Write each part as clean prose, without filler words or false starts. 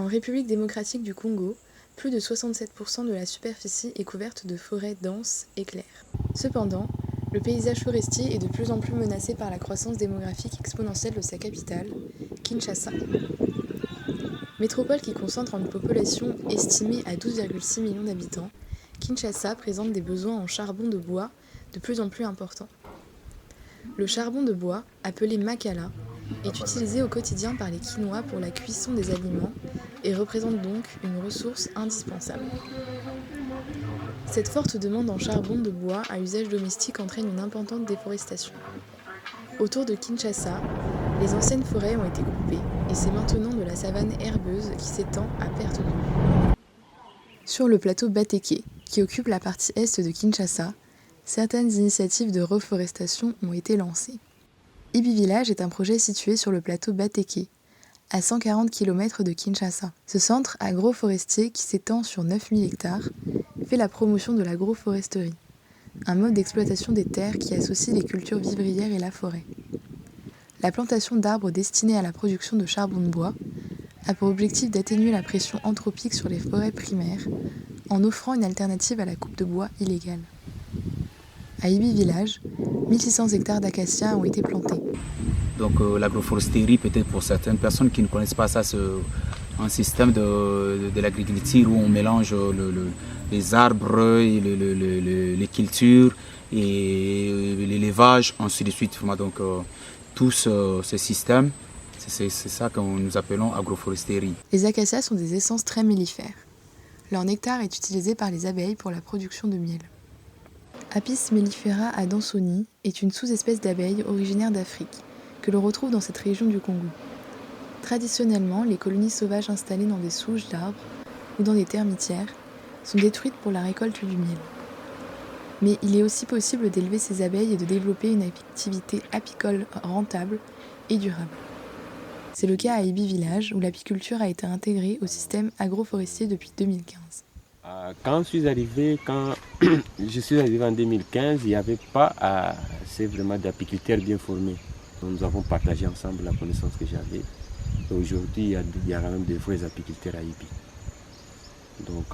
En République démocratique du Congo, plus de 67% de la superficie est couverte de forêts denses et claires. Cependant, le paysage forestier est de plus en plus menacé par la croissance démographique exponentielle de sa capitale, Kinshasa. Métropole qui concentre une population estimée à 12,6 millions d'habitants, Kinshasa présente des besoins en charbon de bois de plus en plus importants. Le charbon de bois, appelé makala, est utilisé au quotidien par les Kinois pour la cuisson des aliments et représente donc une ressource indispensable. Cette forte demande en charbon de bois à usage domestique entraîne une importante déforestation. Autour de Kinshasa, les anciennes forêts ont été coupées et c'est maintenant de la savane herbeuse qui s'étend à perte de vue. Sur le plateau Bateke, qui occupe la partie est de Kinshasa, certaines initiatives de reforestation ont été lancées. Ibi Village est un projet situé sur le plateau Bateke, à 140 km de Kinshasa. Ce centre agroforestier qui s'étend sur 9000 hectares fait la promotion de l'agroforesterie, un mode d'exploitation des terres qui associe les cultures vivrières et la forêt. La plantation d'arbres destinés à la production de charbon de bois a pour objectif d'atténuer la pression anthropique sur les forêts primaires en offrant une alternative à la coupe de bois illégale. À Ibi Village, 1600 hectares d'acacias ont été plantés. Donc l'agroforesterie, peut-être pour certaines personnes qui ne connaissent pas ça, c'est un système de l'agriculture où on mélange les arbres, et les cultures et l'élevage, ainsi de suite. Donc tout ce système, c'est ça que nous appelons agroforesterie. Les acacias sont des essences très mellifères. Leur nectar est utilisé par les abeilles pour la production de miel. Apis mellifera adansoni est une sous-espèce d'abeille originaire d'Afrique, que l'on retrouve dans cette région du Congo. Traditionnellement, les colonies sauvages installées dans des souches d'arbres ou dans des termitières sont détruites pour la récolte du miel. Mais il est aussi possible d'élever ces abeilles et de développer une activité apicole rentable et durable. C'est le cas à Ibi Village, où l'apiculture a été intégrée au système agroforestier depuis 2015. Quand je suis arrivé en 2015, il n'y avait pas assez vraiment d'apiculteurs bien formés. Nous avons partagé ensemble la connaissance que j'avais. Aujourd'hui, il y a quand même de vrais apiculteurs à Ibi. Donc,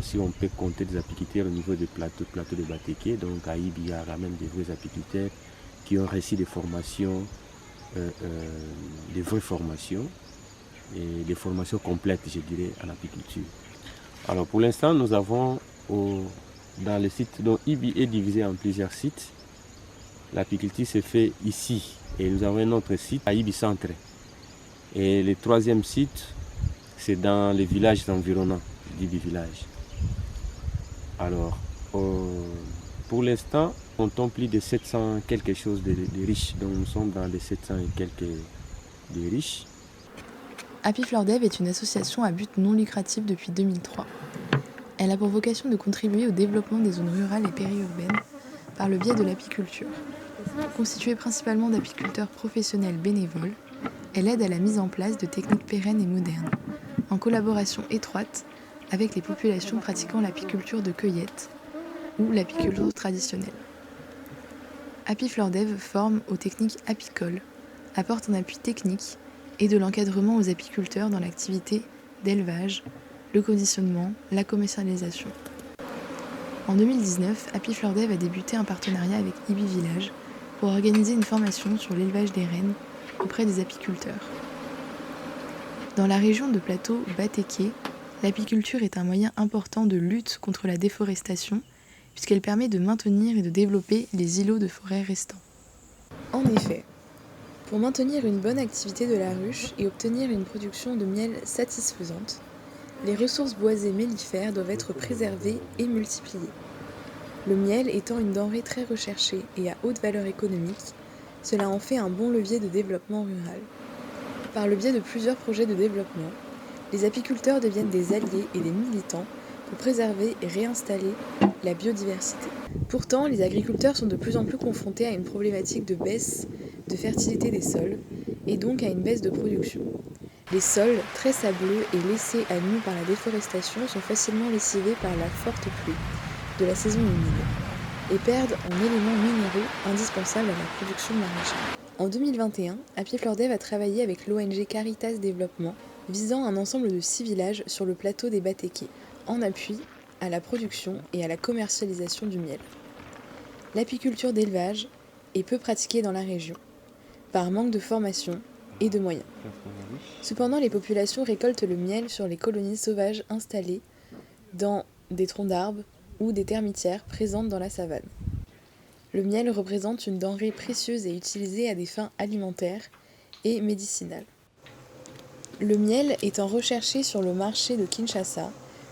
si on peut compter des apiculteurs au niveau du plateau de Bateke, donc à Ibi, il y a quand même de vrais apiculteurs qui ont reçu des formations, des vraies formations, et des formations complètes, je dirais, en apiculture. Alors, pour l'instant, nous avons dans le site, donc Ibi est divisé en plusieurs sites. L'apiculture se fait ici. Et nous avons un autre site à Ibi Centre. Et le troisième site, c'est dans les villages environnants d'Ibi Village. Alors, pour l'instant, on compte plus de 700 quelque chose de riches. Donc nous sommes dans les 700 et quelques de riches. Happy Flower Dev est une association à but non lucratif depuis 2003. Elle a pour vocation de contribuer au développement des zones rurales et périurbaines par le biais de l'apiculture. Constituée principalement d'apiculteurs professionnels bénévoles, elle aide à la mise en place de techniques pérennes et modernes, en collaboration étroite avec les populations pratiquant l'apiculture de cueillette ou l'apiculture traditionnelle. Happy Flower Dev forme aux techniques apicoles, apporte un appui technique et de l'encadrement aux apiculteurs dans l'activité d'élevage, le conditionnement, la commercialisation. En 2019, Happy Flower Dev a débuté un partenariat avec Ibi Village pour organiser une formation sur l'élevage des rennes auprès des apiculteurs. Dans la région de plateau Bateke, l'apiculture est un moyen important de lutte contre la déforestation puisqu'elle permet de maintenir et de développer les îlots de forêt restants. En effet, pour maintenir une bonne activité de la ruche et obtenir une production de miel satisfaisante, les ressources boisées mellifères doivent être préservées et multipliées. Le miel étant une denrée très recherchée et à haute valeur économique, cela en fait un bon levier de développement rural. Par le biais de plusieurs projets de développement, les apiculteurs deviennent des alliés et des militants pour préserver et réinstaller la biodiversité. Pourtant, les agriculteurs sont de plus en plus confrontés à une problématique de baisse de fertilité des sols et donc à une baisse de production. Les sols, très sableux et laissés à nu par la déforestation, sont facilement lessivés par la forte pluie de la saison humide et perdent en éléments minéraux indispensables à la production maraîchère. En 2021, Happy Flower Dev a travaillé avec l'ONG Caritas Développement visant un ensemble de 6 villages sur le plateau des Batékés, en appui à la production et à la commercialisation du miel. L'apiculture d'élevage est peu pratiquée dans la région, par manque de formation et de moyens. Cependant, les populations récoltent le miel sur les colonies sauvages installées dans des troncs d'arbres ou des termitières présentes dans la savane. Le miel représente une denrée précieuse et utilisée à des fins alimentaires et médicinales. Le miel étant recherché sur le marché de Kinshasa,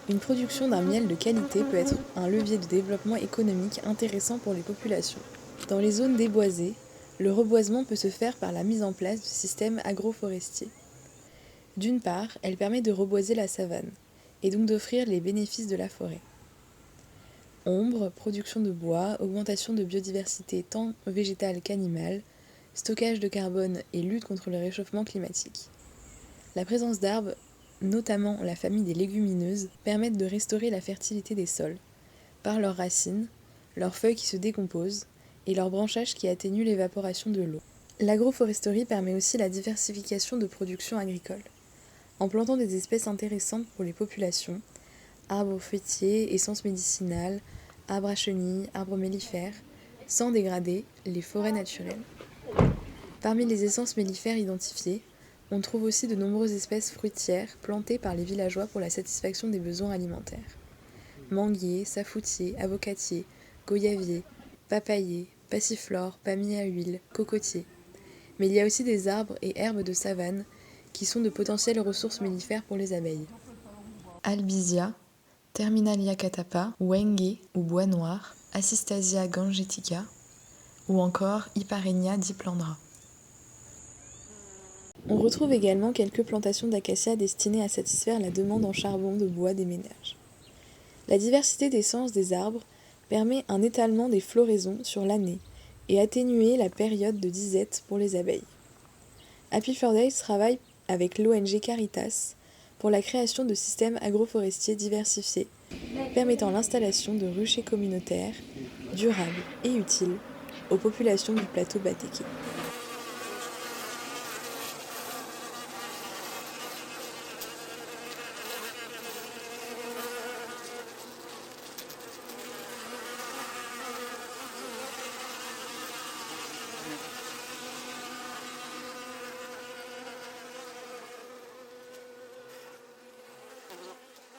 une production d'un miel de qualité peut être un levier de développement économique intéressant pour les populations. Dans les zones déboisées, le reboisement peut se faire par la mise en place de systèmes agroforestiers. D'une part, elle permet de reboiser la savane, et donc d'offrir les bénéfices de la forêt. Ombre, production de bois, augmentation de biodiversité tant végétale qu'animale, stockage de carbone et lutte contre le réchauffement climatique. La présence d'arbres, notamment la famille des légumineuses, permettent de restaurer la fertilité des sols, par leurs racines, leurs feuilles qui se décomposent, et leur branchage qui atténue l'évaporation de l'eau. L'agroforesterie permet aussi la diversification de production agricole, en plantant des espèces intéressantes pour les populations, arbres fruitiers, essences médicinales, arbres à chenilles, arbres mellifères, sans dégrader les forêts naturelles. Parmi les essences mellifères identifiées, on trouve aussi de nombreuses espèces fruitières plantées par les villageois pour la satisfaction des besoins alimentaires. Manguiers, safoutiers, avocatiers, goyaviers, papayers, passiflores, palmiers à huile, cocotiers. Mais il y a aussi des arbres et herbes de savane qui sont de potentielles ressources mellifères pour les abeilles. Albizia, Terminalia catapa, Wenge ou bois noir, Assistasia gangetica ou encore Hyparrhenia diplandra. On retrouve également quelques plantations d'acacia destinées à satisfaire la demande en charbon de bois des ménages. La diversité d'essences des arbres permet un étalement des floraisons sur l'année et atténuer la période de disette pour les abeilles. Happy Flower Days travaille avec l'ONG Caritas pour la création de systèmes agroforestiers diversifiés, permettant l'installation de ruchers communautaires, durables et utiles aux populations du plateau Batéké.